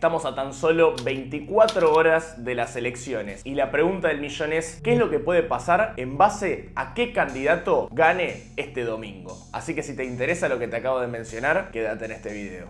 Estamos a tan solo 24 horas de las elecciones y la pregunta del millón es: ¿qué es lo que puede pasar en base a qué candidato gane este domingo? Así que si te interesa lo que te acabo de mencionar, quédate en este video.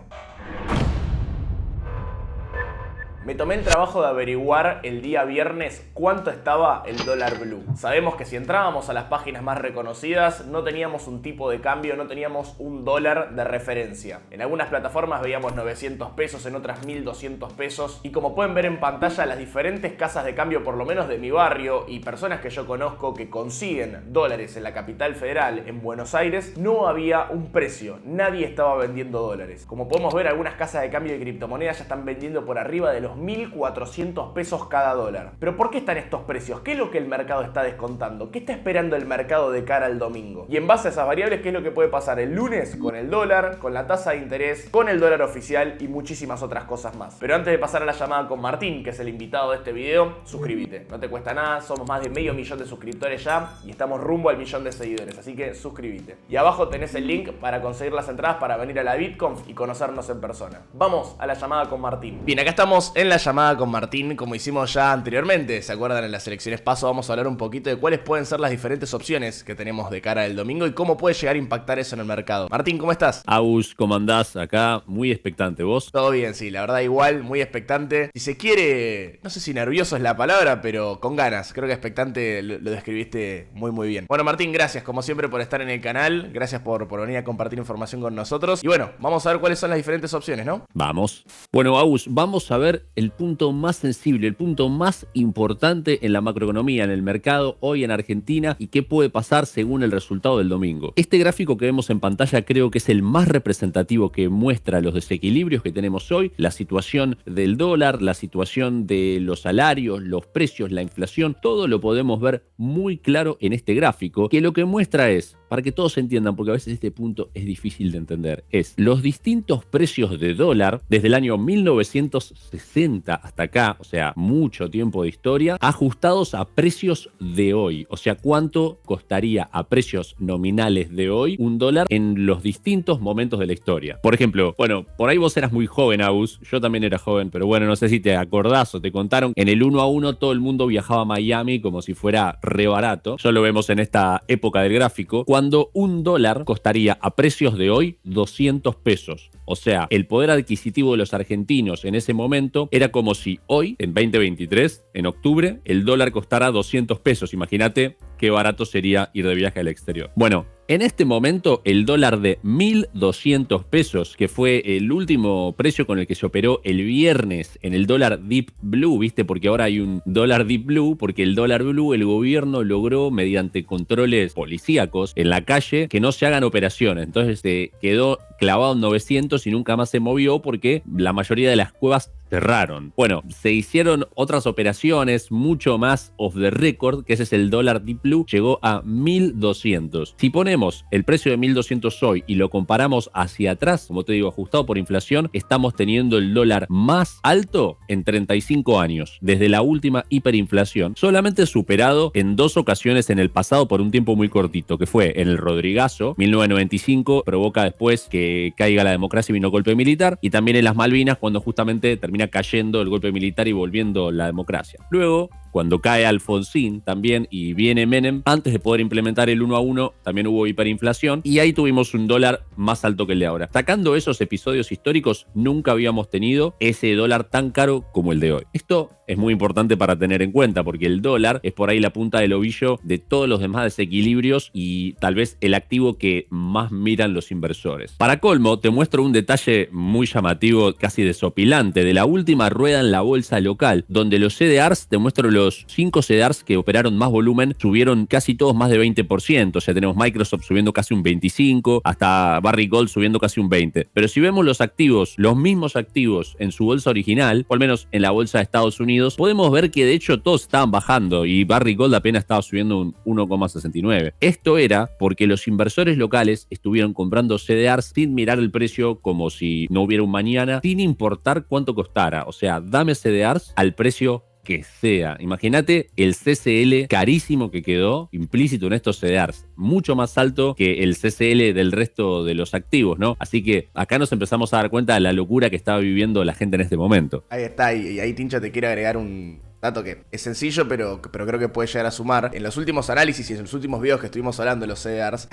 Me tomé el trabajo de averiguar el día viernes cuánto estaba el dólar blue. Sabemos que si entrábamos a las páginas más reconocidas no teníamos un tipo de cambio, no teníamos un dólar de referencia. En algunas plataformas veíamos 900 pesos, en otras 1200 pesos. Y como pueden ver en pantalla, las diferentes casas de cambio, por lo menos de mi barrio, y personas que yo conozco que consiguen dólares en la capital federal, en Buenos Aires, no había un precio. Nadie estaba vendiendo dólares. Como podemos ver, algunas casas de cambio de criptomonedas ya están vendiendo por arriba de los 1.400 pesos cada dólar. Pero ¿por qué están estos precios? ¿Qué es lo que el mercado está descontando? ¿Qué está esperando el mercado de cara al domingo? Y en base a esas variables, ¿qué es lo que puede pasar el lunes con el dólar, con la tasa de interés, con el dólar oficial y muchísimas otras cosas más? Pero antes de pasar a la llamada con Martín, que es el invitado de este video, suscríbete. No te cuesta nada, somos más de 500.000 de suscriptores ya y estamos rumbo al 1.000.000 de seguidores, así que suscríbete. Y abajo tenés el link para conseguir las entradas para venir a la BitConf y conocernos en persona. Vamos a la llamada con Martín. Bien, acá estamos en la llamada con Martín, como hicimos ya anteriormente. ¿Se acuerdan? En las elecciones paso vamos a hablar un poquito de cuáles pueden ser las diferentes opciones que tenemos de cara al domingo y cómo puede llegar a impactar eso en el mercado. Martín, ¿cómo estás? Agus, ¿cómo andás? Acá, muy expectante. ¿Vos? Todo bien, sí, la verdad igual, muy expectante. Si se quiere, no sé si nervioso es la palabra, pero con ganas. Creo que expectante lo describiste muy bien. Bueno, Martín, gracias como siempre por estar en el canal. Gracias por venir a compartir información con nosotros. Y bueno, vamos a ver cuáles son las diferentes opciones, ¿no? Vamos. Bueno, Agus, vamos a ver el punto más sensible, el punto más importante en la macroeconomía, en el mercado hoy en Argentina y qué puede pasar según el resultado del domingo. Este gráfico que vemos en pantalla creo que es el más representativo que muestra los desequilibrios que tenemos hoy, la situación del dólar, la situación de los salarios, los precios, la inflación, todo lo podemos ver muy claro en este gráfico, que lo que muestra es, para que todos entiendan, porque a veces este punto es difícil de entender, es los distintos precios de dólar desde el año 1960 hasta acá, o sea, mucho tiempo de historia, ajustados a precios de hoy. O sea, cuánto costaría a precios nominales de hoy un dólar en los distintos momentos de la historia. Por ejemplo, bueno, por ahí vos eras muy joven, Agus, yo también era joven, pero bueno, no sé si te acordás o te contaron, en el 1 a 1 todo el mundo viajaba a Miami como si fuera re barato. Ya lo vemos en esta época del gráfico, cuando un dólar costaría a precios de hoy 200 pesos. O sea, el poder adquisitivo de los argentinos en ese momento era como si hoy, en 2023, en octubre, el dólar costara 200 pesos. Imagínate qué barato sería ir de viaje al exterior. Bueno, en este momento el dólar de 1.200 pesos, que fue el último precio con el que se operó el viernes en el dólar Deep Blue, ¿viste? Porque ahora hay un dólar Deep Blue, porque el dólar Blue el gobierno logró mediante controles policíacos en la calle que no se hagan operaciones. Entonces se quedó clavado en 900 y nunca más se movió porque la mayoría de las cuevas cerraron. Bueno, se hicieron otras operaciones mucho más off the record, que ese es el dólar Deep Blue, llegó a 1.200. Si ponemos el precio de 1.200 hoy y lo comparamos hacia atrás, como te digo, ajustado por inflación, estamos teniendo el dólar más alto en 35 años, desde la última hiperinflación, solamente superado en 2 ocasiones en el pasado por un tiempo muy cortito, que fue en el Rodrigazo, 1995, provoca después que caiga la democracia y vino golpe militar, y también en las Malvinas, cuando justamente termina cayendo el golpe militar y volviendo la democracia. Luego, cuando cae Alfonsín también y viene Menem, antes de poder implementar el 1 a 1, también hubo hiperinflación y ahí tuvimos un dólar más alto que el de ahora. Sacando esos episodios históricos, nunca habíamos tenido ese dólar tan caro como el de hoy. Esto es muy importante para tener en cuenta porque el dólar es por ahí la punta del ovillo de todos los demás desequilibrios y tal vez el activo que más miran los inversores. Para colmo, te muestro un detalle muy llamativo, casi desopilante, de la última rueda en la bolsa local, donde los CDRs, te muestro los 5 CDRs que operaron más volumen, subieron casi todos más de 20%. O sea, tenemos Microsoft subiendo casi un 25%, hasta Barrick Gold subiendo casi un 20%. Pero si vemos los activos, los mismos activos en su bolsa original, o al menos en la bolsa de Estados Unidos, podemos ver que de hecho todos estaban bajando y Barrick Gold apenas estaba subiendo un 1,69%. Esto era porque los inversores locales estuvieron comprando CDRs sin mirar el precio como si no hubiera un mañana, sin importar cuánto costara. O sea, dame CDRs al precio que sea. Imagínate el CCL carísimo que quedó implícito en estos CDRs, mucho más alto que el CCL del resto de los activos, ¿no? Así que acá nos empezamos a dar cuenta de la locura que estaba viviendo la gente en este momento. Ahí está, y ahí Tincho te quiere agregar un dato que es sencillo, pero creo que puede llegar a sumar. En los últimos análisis y en los últimos videos que estuvimos hablando de los CDRs,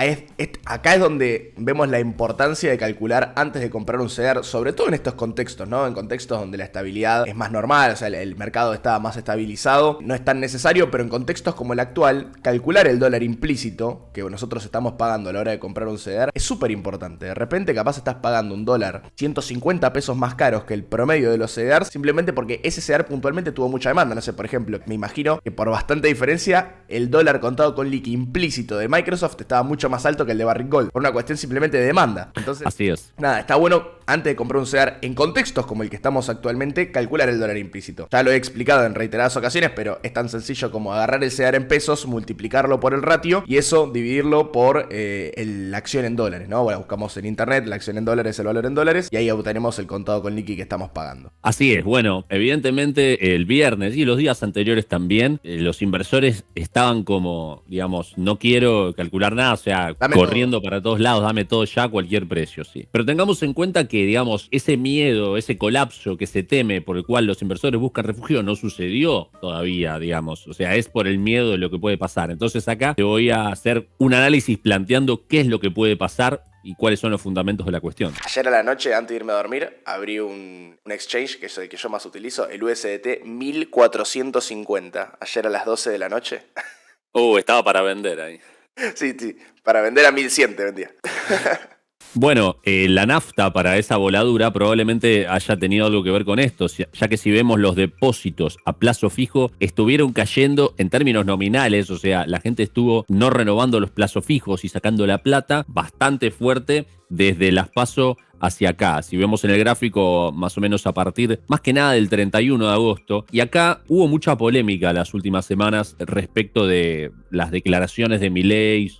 acá es donde vemos la importancia de calcular antes de comprar un CDR, sobre todo en estos contextos, ¿no? En contextos donde la estabilidad es más normal, o sea, el mercado está más estabilizado, no es tan necesario, pero en contextos como el actual, calcular el dólar implícito que nosotros estamos pagando a la hora de comprar un CDR es súper importante. De repente capaz estás pagando un dólar 150 pesos más caros que el promedio de los CDRs, simplemente porque ese CDR puntualmente tuvo mucha demanda. No sé, por ejemplo, me imagino que por bastante diferencia el dólar contado con liqui implícito de Microsoft estaba mucho más alto que el de Barrick Gold, por una cuestión simplemente de demanda. Entonces, así es. Nada, está bueno antes de comprar un CDR en contextos como el que estamos actualmente, calcular el dólar implícito. Ya lo he explicado en reiteradas ocasiones, pero es tan sencillo como agarrar el CDR en pesos, multiplicarlo por el ratio y eso dividirlo por la acción en dólares, ¿no? Bueno, buscamos en internet la acción en dólares, el valor en dólares y ahí obtenemos el contado con liqui que estamos pagando. Así es, bueno, evidentemente el viernes y los días anteriores también, los inversores estaban como, digamos, no quiero calcular nada, o sea, dame corriendo todo para todos lados, dame todo ya a cualquier precio, sí. Pero tengamos en cuenta que, digamos, ese miedo, ese colapso que se teme por el cual los inversores buscan refugio no sucedió todavía, digamos, o sea, es por el miedo de lo que puede pasar. Entonces acá te voy a hacer un análisis planteando qué es lo que puede pasar y cuáles son los fundamentos de la cuestión. Ayer a la noche, antes de irme a dormir, abrí un exchange, que es el que yo más utilizo, el USDT 1450, ayer a las 12 de la noche. Estaba para vender ahí. Sí, para vender a 1100 te vendía. Bueno, la nafta para esa voladura probablemente haya tenido algo que ver con esto, ya que si vemos los depósitos a plazo fijo estuvieron cayendo en términos nominales, o sea, la gente estuvo no renovando los plazos fijos y sacando la plata bastante fuerte desde las PASO hacia acá. Si vemos en el gráfico, más o menos a partir, más que nada del 31 de agosto, y acá hubo mucha polémica las últimas semanas respecto de las declaraciones de Milei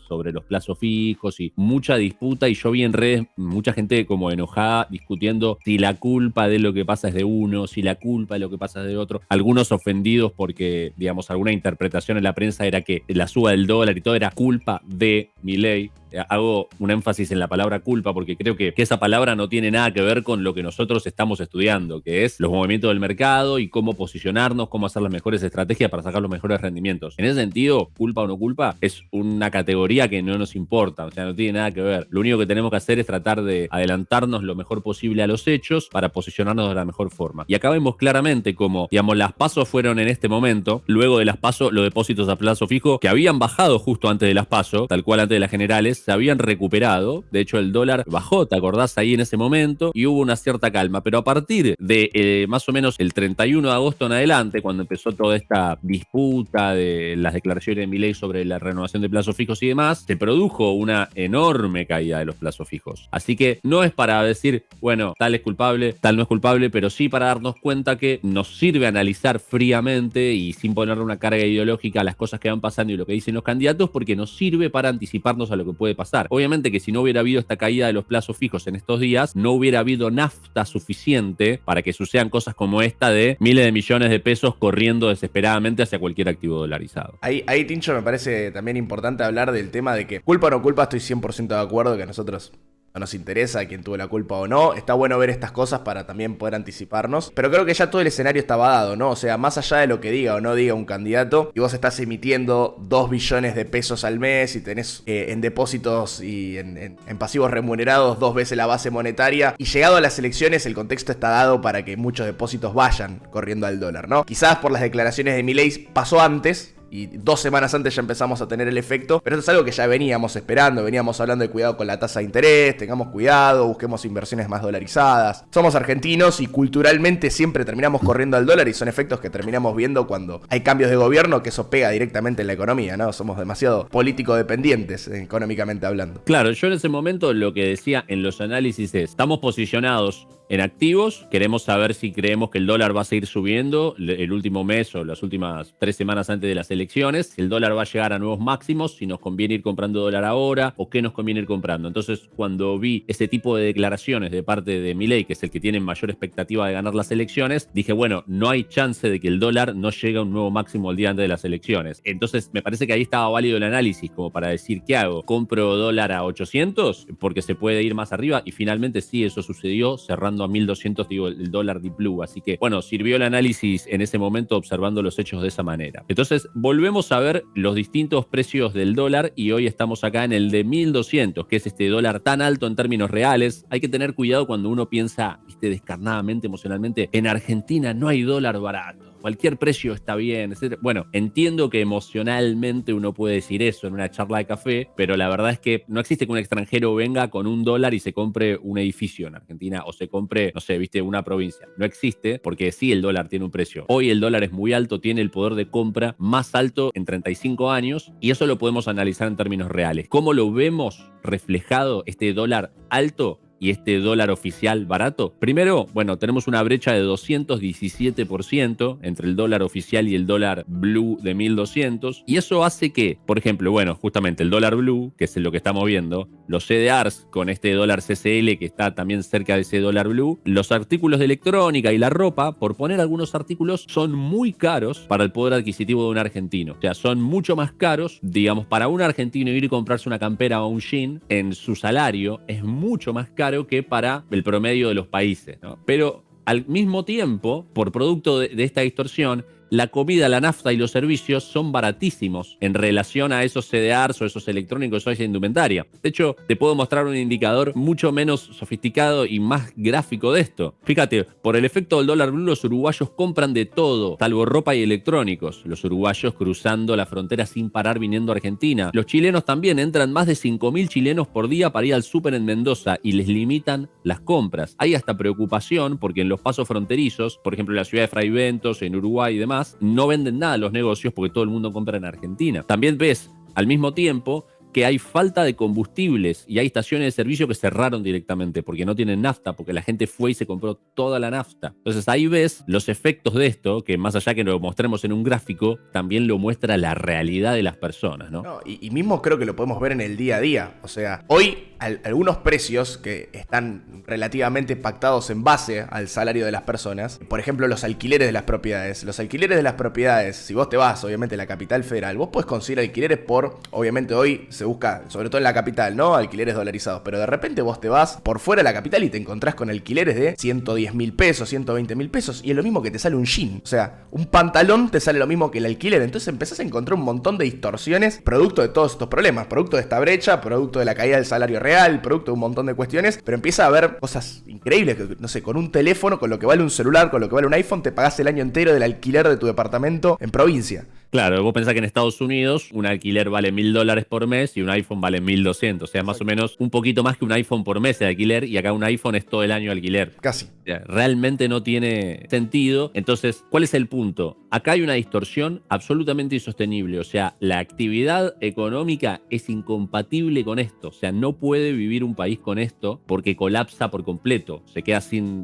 sobre los plazos fijos y mucha disputa, y yo vi en redes mucha gente como enojada discutiendo si la culpa de lo que pasa es de uno, si la culpa de lo que pasa es de otro, algunos ofendidos porque, digamos, alguna interpretación en la prensa era que la suba del dólar y todo era culpa de Milei. Hago un énfasis en la palabra culpa porque creo que esa palabra no tiene nada que ver con lo que nosotros estamos estudiando, que es los movimientos del mercado y cómo posicionarnos, cómo hacer las mejores estrategias para sacar los mejores rendimientos. En ese sentido, culpa o no culpa es una categoría que no nos importa, o sea, no tiene nada que ver. Lo único que tenemos que hacer es tratar de adelantarnos lo mejor posible a los hechos para posicionarnos de la mejor forma. Y acá vemos claramente cómo, digamos, las PASO fueron en este momento, luego de las PASO, los depósitos a plazo fijo, que habían bajado justo antes de las PASO, tal cual antes de las generales, se habían recuperado. De hecho, el dólar bajó, ¿te acordás? Ahí en ese momento, y hubo una cierta calma. Pero a partir de más o menos el 31 de agosto en adelante, cuando empezó toda esta disputa de las declaraciones de Milei sobre la renovación de plazos fijos y demás, se produjo una enorme caída de los plazos fijos. Así que no es para decir, bueno, tal es culpable, tal no es culpable, pero sí para darnos cuenta que nos sirve analizar fríamente y sin ponerle una carga ideológica a las cosas que van pasando y lo que dicen los candidatos, porque nos sirve para anticiparnos a lo que puede pasar. Obviamente que si no hubiera habido esta caída de los plazos fijos en estos días, no hubiera habido nafta suficiente para que sucedan cosas como esta de miles de millones de pesos corriendo desesperadamente hacia cualquier activo dolarizado. Ahí, Tincho, me parece también importante hablar del tema de que culpa o no culpa, estoy 100% de acuerdo que a nosotros no nos interesa quién tuvo la culpa o no. Está bueno ver estas cosas para también poder anticiparnos. Pero creo que ya todo el escenario estaba dado, ¿no? O sea, más allá de lo que diga o no diga un candidato, y vos estás emitiendo 2 billones de pesos al mes y tenés en depósitos y en pasivos remunerados 2 veces la base monetaria, y llegado a las elecciones el contexto está dado para que muchos depósitos vayan corriendo al dólar, ¿no? Quizás por las declaraciones de Milei pasó antes, y 2 semanas antes ya empezamos a tener el efecto, pero esto es algo que ya veníamos esperando, veníamos hablando de cuidado con la tasa de interés, tengamos cuidado, busquemos inversiones más dolarizadas. Somos argentinos y culturalmente siempre terminamos corriendo al dólar y son efectos que terminamos viendo cuando hay cambios de gobierno, que eso pega directamente en la economía, ¿no? Somos demasiado político dependientes económicamente hablando. Claro, yo en ese momento lo que decía en los análisis es, estamos posicionados en activos, queremos saber si creemos que el dólar va a seguir subiendo el último mes o las últimas 3 semanas antes de las elecciones, si el dólar va a llegar a nuevos máximos, si nos conviene ir comprando dólar ahora o qué nos conviene ir comprando. Entonces, cuando vi ese tipo de declaraciones de parte de Milei, que es el que tiene mayor expectativa de ganar las elecciones, dije, bueno, no hay chance de que el dólar no llegue a un nuevo máximo el día antes de las elecciones. Entonces, me parece que ahí estaba válido el análisis como para decir, ¿qué hago? ¿Compro dólar a 800? Porque se puede ir más arriba, y finalmente sí, eso sucedió, cerrando a 1200, digo, el dólar Deep Blue. Así que, bueno, sirvió el análisis en ese momento observando los hechos de esa manera. Entonces, volvemos a ver los distintos precios del dólar y hoy estamos acá en el de 1200, que es este dólar tan alto en términos reales. Hay que tener cuidado cuando uno piensa, viste, descarnadamente, emocionalmente, en Argentina no hay dólar barato. Cualquier precio está bien, etc. Bueno, entiendo que emocionalmente uno puede decir eso en una charla de café, pero la verdad es que no existe que un extranjero venga con $1 y se compre un edificio en Argentina o se compre, no sé, viste, una provincia. No existe, porque sí, el dólar tiene un precio. Hoy el dólar es muy alto, tiene el poder de compra más alto en 35 años y eso lo podemos analizar en términos reales. ¿Cómo lo vemos reflejado este dólar alto y este dólar oficial barato? Primero, bueno, tenemos una brecha de 217% entre el dólar oficial y el dólar blue de 1200, y eso hace que, por ejemplo, bueno, justamente el dólar blue, que es lo que estamos viendo, los CDRs con este dólar CCL que está también cerca de ese dólar blue, los artículos de electrónica y la ropa, por poner algunos artículos, son muy caros para el poder adquisitivo de un argentino. O sea, son mucho más caros, digamos, para un argentino ir y comprarse una campera o un jean, en su salario es mucho más caro que para el promedio de los países, ¿no? Pero al mismo tiempo, por producto de esta distorsión, la comida, la nafta y los servicios son baratísimos en relación a esos CDRs o esos electrónicos o esa indumentaria. De hecho, te puedo mostrar un indicador mucho menos sofisticado y más gráfico de esto. Fíjate, por el efecto del dólar blue, los uruguayos compran de todo, salvo ropa y electrónicos. Los uruguayos cruzando la frontera sin parar viniendo a Argentina. Los chilenos también, entran más de 5.000 chilenos por día para ir al súper en Mendoza y les limitan las compras. Hay hasta preocupación porque en los pasos fronterizos, por ejemplo en la ciudad de Fraiventos, en Uruguay y demás, no venden nada los negocios porque todo el mundo compra en Argentina. También ves al mismo tiempo que hay falta de combustibles y hay estaciones de servicio que cerraron directamente porque no tienen nafta, porque la gente fue y se compró toda la nafta. Entonces ahí ves los efectos de esto, que más allá que lo mostremos en un gráfico, también lo muestra la realidad de las personas, ¿no? Y mismo creo que lo podemos ver en el día a día. O sea, hoy algunos precios que están relativamente pactados en base al salario de las personas, por ejemplo, los alquileres de las propiedades. Los alquileres de las propiedades, si vos te vas, obviamente, a la capital federal, vos podés conseguir alquileres por, obviamente hoy se busca, sobre todo en la capital, ¿no? Alquileres dolarizados. Pero de repente vos te vas por fuera de la capital y te encontrás con alquileres de 110.000 pesos, 120.000 pesos. Y es lo mismo que te sale un jean. O sea, un pantalón te sale lo mismo que el alquiler. Entonces empezás a encontrar un montón de distorsiones producto de todos estos problemas. Producto de esta brecha, producto de la caída del salario real, producto de un montón de cuestiones. Pero empieza a haber cosas increíbles. No sé, con un teléfono, con lo que vale un celular, con lo que vale un iPhone, te pagás el año entero del alquiler de tu departamento en provincia. Claro, vos pensás que en Estados Unidos un alquiler vale $1.000 por mes y un iPhone vale 1.200. O sea, más o menos un poquito más que un iPhone por mes de alquiler, y acá un iPhone es todo el año alquiler. Casi. O sea, realmente no tiene sentido. Entonces, ¿cuál es el punto? Acá hay una distorsión absolutamente insostenible. O sea, la actividad económica es incompatible con esto. O sea, no puede vivir un país con esto porque colapsa por completo.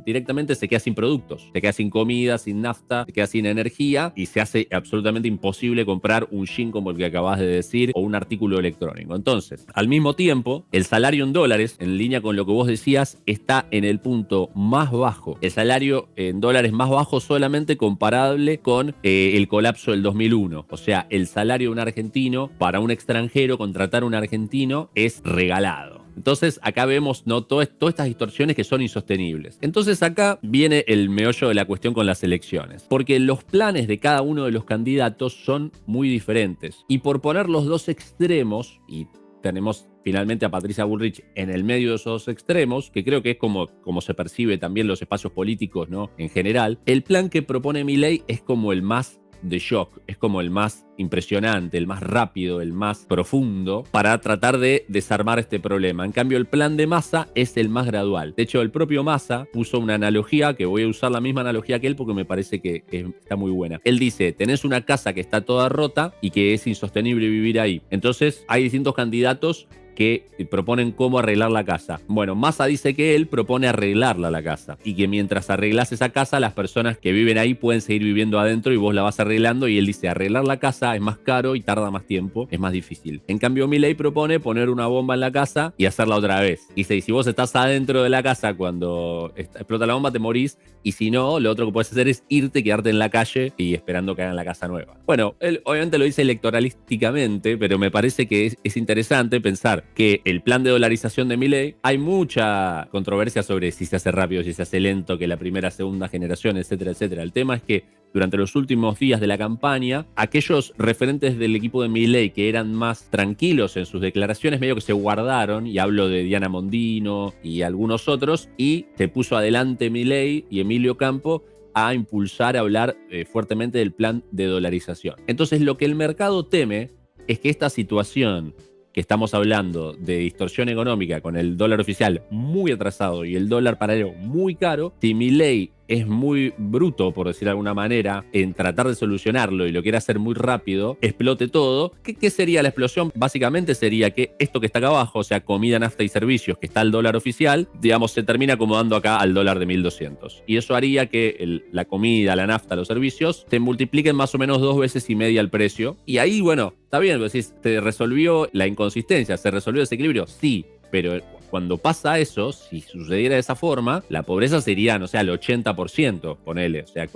Directamente se queda sin productos. Se queda sin comida, sin nafta, se queda sin energía y se hace absolutamente imposible comprar un jean como el que acabas de decir o un artículo electrónico. Entonces, al mismo tiempo, el salario en dólares, en línea con lo que vos decías, está en el punto más bajo. El salario en dólares más bajo solamente comparable con el colapso del 2001. O sea, el salario de un argentino, para un extranjero, contratar a un argentino es regalado. Entonces acá vemos, ¿no?, todas estas distorsiones que son insostenibles. Entonces acá viene el meollo de la cuestión con las elecciones, porque los planes de cada uno de los candidatos son muy diferentes. Y por poner los dos extremos, y tenemos finalmente a Patricia Bullrich en el medio de esos dos extremos, que creo que es como se percibe también los espacios políticos, ¿no?, en general, el plan que propone Milei es como el más de shock, es como el más impresionante, el más rápido, el más profundo para tratar de desarmar este problema. En cambio, el plan de Massa es el más gradual. De hecho, el propio Massa puso una analogía, que voy a usar la misma analogía que él porque me parece que está muy buena. Él dice, tenés una casa que está toda rota y que es insostenible vivir ahí. Entonces, hay distintos candidatos que proponen cómo arreglar la casa. Bueno, Massa dice que él propone arreglarla la casa y que mientras arreglas esa casa, las personas que viven ahí pueden seguir viviendo adentro y vos la vas arreglando, y él dice, arreglar la casa es más caro y tarda más tiempo, es más difícil. En cambio, Milei propone poner una bomba en la casa y hacerla otra vez. Dice, y si vos estás adentro de la casa cuando explota la bomba, te morís, y si no, lo otro que puedes hacer es irte, quedarte en la calle y esperando que hagan la casa nueva. Bueno, él obviamente lo dice electoralísticamente, pero me parece que es interesante pensar que el plan de dolarización de Milei, hay mucha controversia sobre si se hace rápido, si se hace lento, que la primera, segunda generación, etcétera, etcétera. El tema es que durante los últimos días de la campaña, aquellos referentes del equipo de Milei que eran más tranquilos en sus declaraciones, medio que se guardaron, y hablo de Diana Mondino y algunos otros, y se puso adelante Milei y Emilio Campo a impulsar, a hablar fuertemente del plan de dolarización. Entonces, lo que el mercado teme es que esta situación que estamos hablando de distorsión económica con el dólar oficial muy atrasado y el dólar paralelo muy caro, si Milei es muy bruto, por decir de alguna manera, en tratar de solucionarlo y lo quiere hacer muy rápido, explote todo. ¿Qué sería la explosión? Básicamente sería que esto que está acá abajo, o sea, comida, nafta y servicios, que está el dólar oficial, digamos, se termina acomodando acá al dólar de 1.200. Y eso haría que la comida, la nafta, los servicios se multipliquen más o menos 2,5 veces el precio. Y ahí, bueno, está bien, decís, se resolvió la inconsistencia, se resolvió el desequilibrio, sí, pero cuando pasa eso, si sucediera de esa forma, la pobreza sería, no sé, al 80%, ponele. O sea,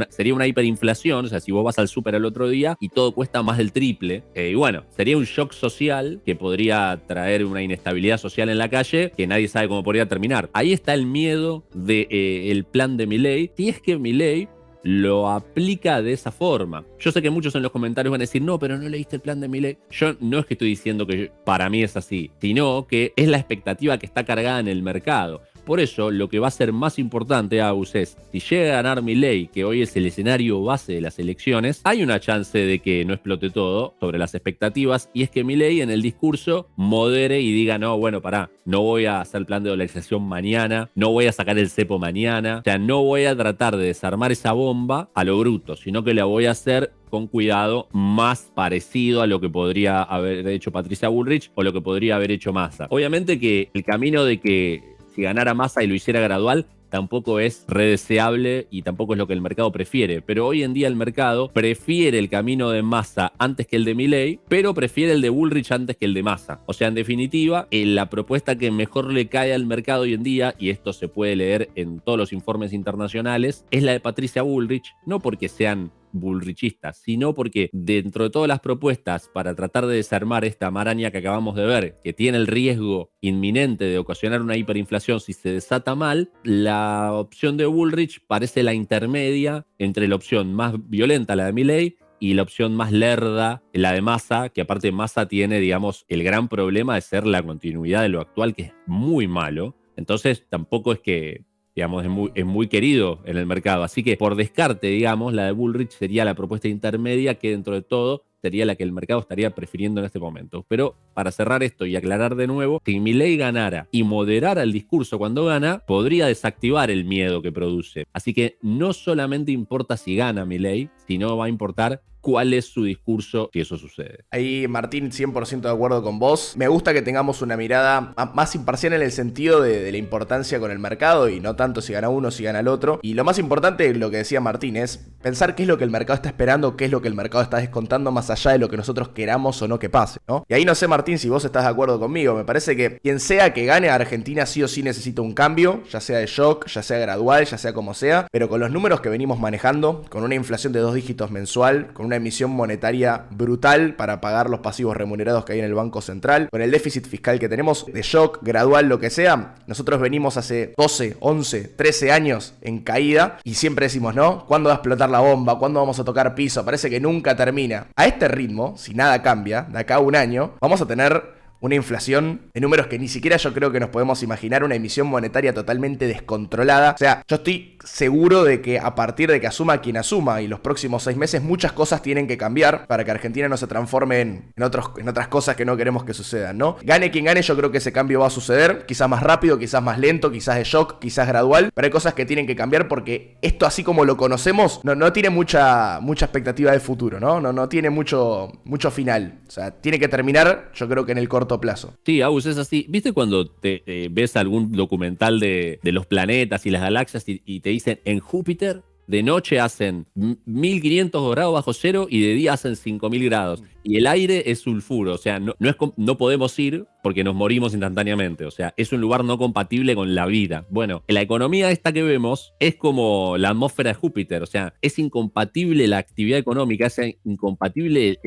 sería una hiperinflación. O sea, si vos vas al súper el otro día y todo cuesta más del triple. Y bueno, sería un shock social que podría traer una inestabilidad social en la calle que nadie sabe cómo podría terminar. Ahí está el miedo del plan de Milei. Si es que Milei lo aplica de esa forma. Yo sé que muchos en los comentarios van a decir, no, pero no leíste el plan de Milei. Yo no es que estoy diciendo que para mí es así, sino que es la expectativa que está cargada en el mercado. Por eso, lo que va a ser más importante, Agus, es si llega a ganar Milei, que hoy es el escenario base de las elecciones, hay una chance de que no explote todo sobre las expectativas, y es que Milei en el discurso modere y diga, no, bueno, pará, no voy a hacer el plan de dolarización mañana, no voy a sacar el cepo mañana, o sea, no voy a tratar de desarmar esa bomba a lo bruto, sino que la voy a hacer con cuidado, más parecido a lo que podría haber hecho Patricia Bullrich o lo que podría haber hecho Massa. Obviamente que el camino de que si ganara Massa y lo hiciera gradual tampoco es redeseable y tampoco es lo que el mercado prefiere, pero hoy en día el mercado prefiere el camino de Massa antes que el de Milei, pero prefiere el de Bullrich antes que el de Massa. O sea, en definitiva, la propuesta que mejor le cae al mercado hoy en día, y esto se puede leer en todos los informes internacionales, es la de Patricia Bullrich, no porque sean bullrichistas, sino porque dentro de todas las propuestas para tratar de desarmar esta maraña que acabamos de ver, que tiene el riesgo inminente de ocasionar una hiperinflación si se desata mal, la opción de Bullrich parece la intermedia entre la opción más violenta, la de Milei, y la opción más lerda, la de Massa, que aparte Massa tiene, digamos, el gran problema de ser la continuidad de lo actual, que es muy malo. Entonces tampoco es que, digamos, es muy querido en el mercado. Así que por descarte, digamos, la de Bullrich sería la propuesta intermedia que dentro de todo sería la que el mercado estaría prefiriendo en este momento. Pero para cerrar esto y aclarar de nuevo, si Milei ganara y moderara el discurso cuando gana, podría desactivar el miedo que produce. Así que no solamente importa si gana Milei, sino va a importar cuál es su discurso si eso sucede. Ahí, Martín, 100% de acuerdo con vos. Me gusta que tengamos una mirada más imparcial en el sentido de la importancia con el mercado y no tanto si gana uno, si gana el otro. Y lo más importante, lo que decía Martín, es pensar qué es lo que el mercado está esperando, qué es lo que el mercado está descontando más allá de lo que nosotros queramos o no que pase, ¿no? Y ahí no sé, Martín, si vos estás de acuerdo conmigo. Me parece que quien sea que gane a Argentina sí o sí necesita un cambio, ya sea de shock, ya sea gradual, ya sea como sea, pero con los números que venimos manejando, con una inflación de 2 dígitos mensual, con una emisión monetaria brutal para pagar los pasivos remunerados que hay en el Banco Central, con el déficit fiscal que tenemos, de shock, gradual, lo que sea, nosotros venimos hace 12, 11, 13 años en caída y siempre decimos, ¿no? ¿Cuándo va a explotar la bomba? ¿Cuándo vamos a tocar piso? Parece que nunca termina. A este ritmo, si nada cambia, de acá a un año, vamos a tener una inflación de números que ni siquiera yo creo que nos podemos imaginar, una emisión monetaria totalmente descontrolada. O sea, yo estoy seguro de que a partir de que asuma quien asuma y los próximos 6 meses muchas cosas tienen que cambiar para que Argentina no se transforme en otras cosas que no queremos que sucedan, ¿no? Gane quien gane, yo creo que ese cambio va a suceder, quizás más rápido, quizás más lento, quizás de shock, quizás gradual, pero hay cosas que tienen que cambiar porque esto, así como lo conocemos, no tiene mucha expectativa de futuro, ¿no? No tiene mucho final. O sea, tiene que terminar, yo creo que en el corto plazo. Sí, Agus, es así. ¿Viste cuando te ves algún documental de los planetas y las galaxias y te dicen en Júpiter de noche hacen 1500 grados bajo cero y de día hacen 5000 grados? Y el aire es sulfuro, o sea, no podemos ir porque nos morimos instantáneamente. O sea, es un lugar no compatible con la vida. Bueno, la economía esta que vemos es como la atmósfera de Júpiter. O sea, es incompatible la actividad económica, es incompatible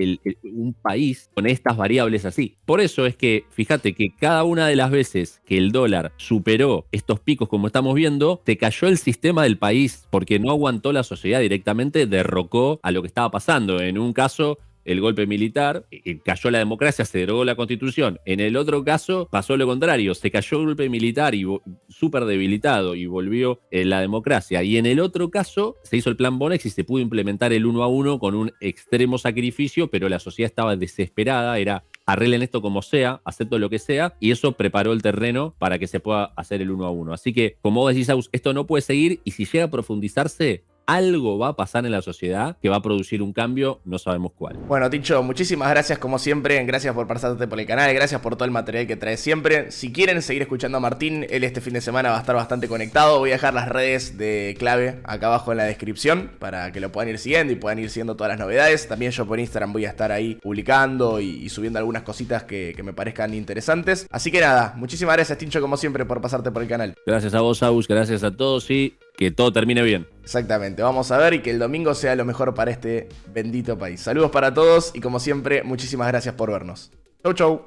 un país con estas variables así. Por eso es que, fíjate que cada una de las veces que el dólar superó estos picos como estamos viendo, se cayó el sistema del país porque no aguantó la sociedad directamente, derrocó a lo que estaba pasando. En un caso, el golpe militar, cayó la democracia, se derogó la constitución. En el otro caso pasó lo contrario, se cayó el golpe militar y súper debilitado y volvió la democracia. Y en el otro caso se hizo el plan Bonex y se pudo implementar el 1 a 1 con un extremo sacrificio, pero la sociedad estaba desesperada, era arreglen esto como sea, acepto lo que sea, y eso preparó el terreno para que se pueda hacer el 1 a 1. Así que, como vos decís, Aus, esto no puede seguir, y si llega a profundizarse, algo va a pasar en la sociedad que va a producir un cambio, no sabemos cuál. Bueno, Tincho, muchísimas gracias como siempre, gracias por pasarte por el canal, gracias por todo el material que traes siempre. Si quieren seguir escuchando a Martín, él este fin de semana va a estar bastante conectado. Voy a dejar las redes de Clave acá abajo en la descripción para que lo puedan ir siguiendo y puedan ir siguiendo todas las novedades. También yo por Instagram voy a estar ahí publicando y subiendo algunas cositas que me parezcan interesantes. Así que nada, muchísimas gracias, Tincho, como siempre, por pasarte por el canal. Gracias a vos, Aus, gracias a todos y que todo termine bien. Exactamente, vamos a ver y que el domingo sea lo mejor para este bendito país. Saludos para todos y como siempre, muchísimas gracias por vernos. Chau, chau.